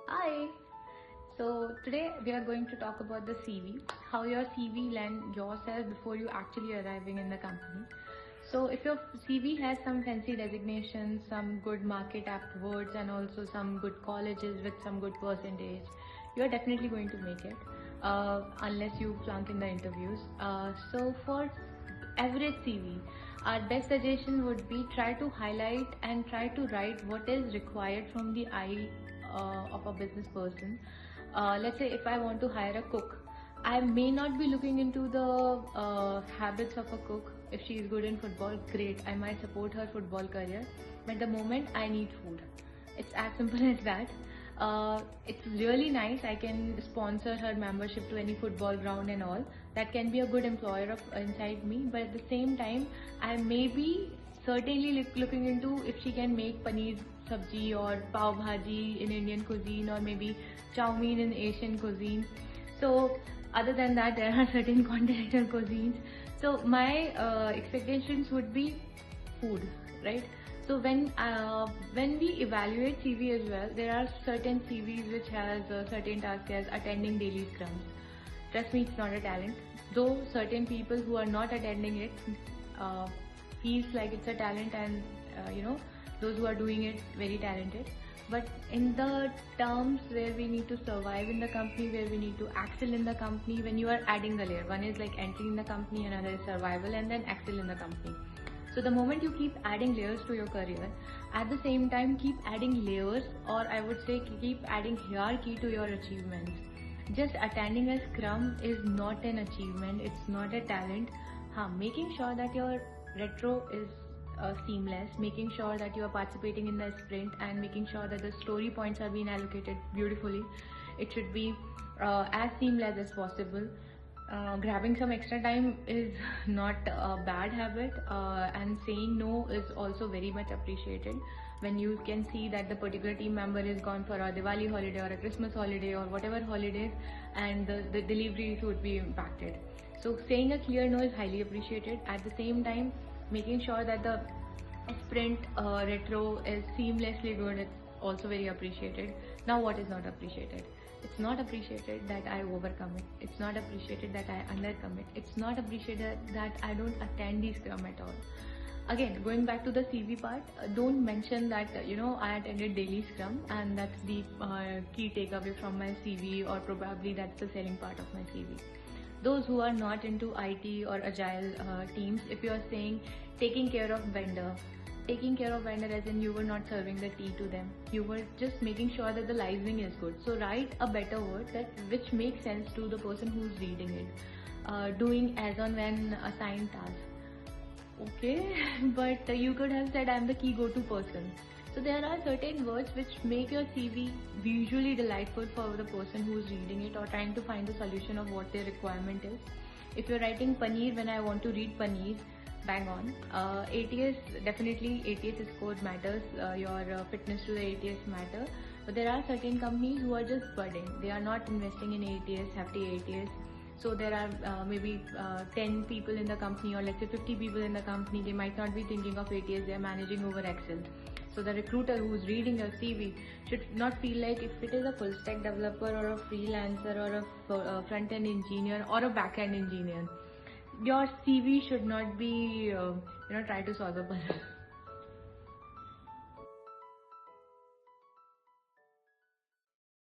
Hi! So today we are going to talk about the CV, how your CV land yourself before you actually arriving in the company. So if your CV has some fancy designations, some good market apt words and also some good colleges with some good percentage, you are definitely going to make it unless you flunk in the interviews. So for average CV, our best suggestion would be try to highlight and try to write what is required from the eye of a business person. Let's say if I want to hire a cook, I may not be looking into the habits of a cook. If she is good in football, great, I might support her football career. But the moment I need food, it's as simple as that. It's really nice. I can sponsor her membership to any football ground and all. That can be a good employer of inside me. But at the same time, I may be certainly looking into if she can make paneer sabji or pav bhaji in Indian cuisine or maybe chow mein in Asian cuisine. So other than that, there are certain continental cuisines. So my expectations would be food, right? So when we evaluate CV as well, there are certain CVs which has certain tasks as attending daily scrums. Trust me, it's not a talent. Though certain people who are not attending it uh, feels like it's a talent, and those who are doing it very talented. But in the terms where we need to survive in the company, where we need to excel in the company, when you are adding the layer, one is like entering the company, another is survival, and then excel in the company. So the moment you keep adding layers to your career, at the same time keep adding layers, or I would say keep adding hierarchy to your achievements. Just attending a scrum is not an achievement, it's not a talent. Making sure that your retro is seamless, making sure that you are participating in the sprint and making sure that the story points are being allocated beautifully. It should be as seamless as possible. Grabbing some extra time is not a bad habit, and saying no is also very much appreciated. When you can see that the particular team member is gone for a Diwali holiday or a Christmas holiday or whatever holidays, and the deliveries would be impacted. So saying a clear no is highly appreciated. At the same time, making sure that the sprint retro is seamlessly good, it's also very appreciated. Now what is not appreciated? It's not appreciated that I overcommit. It's not appreciated that I undercommit. It's not appreciated that I don't attend the scrum at all. Again, going back to the CV part, don't mention that I attended daily scrum and that's the key takeaway from my CV, or probably that's the selling part of my CV. Those who are not into IT or agile teams, if you are saying taking care of vendor as in you were not serving the tea to them, you were just making sure that the listening is good. So write a better word that which makes sense to the person who's reading it. Doing as on when assigned task, okay. But you could have said I'm the key go-to person. So there are certain words which make your CV visually delightful for the person who's reading it or trying to find the solution of what their requirement is. If you're writing paneer when I want to read paneer, bang on. ATS, definitely ATS score matters, your fitness to the ATS matter. But there are certain companies who are just budding. They are not investing in ATS, hefty ATS. So there are maybe 10 people in the company, or let's say 50 people in the company. They might not be thinking of ATS, they are managing over Excel. So the recruiter who's reading your CV should not feel like if it is a full stack developer or a freelancer or a front end engineer or a back end engineer, your CV should not be try to solve a puzzle.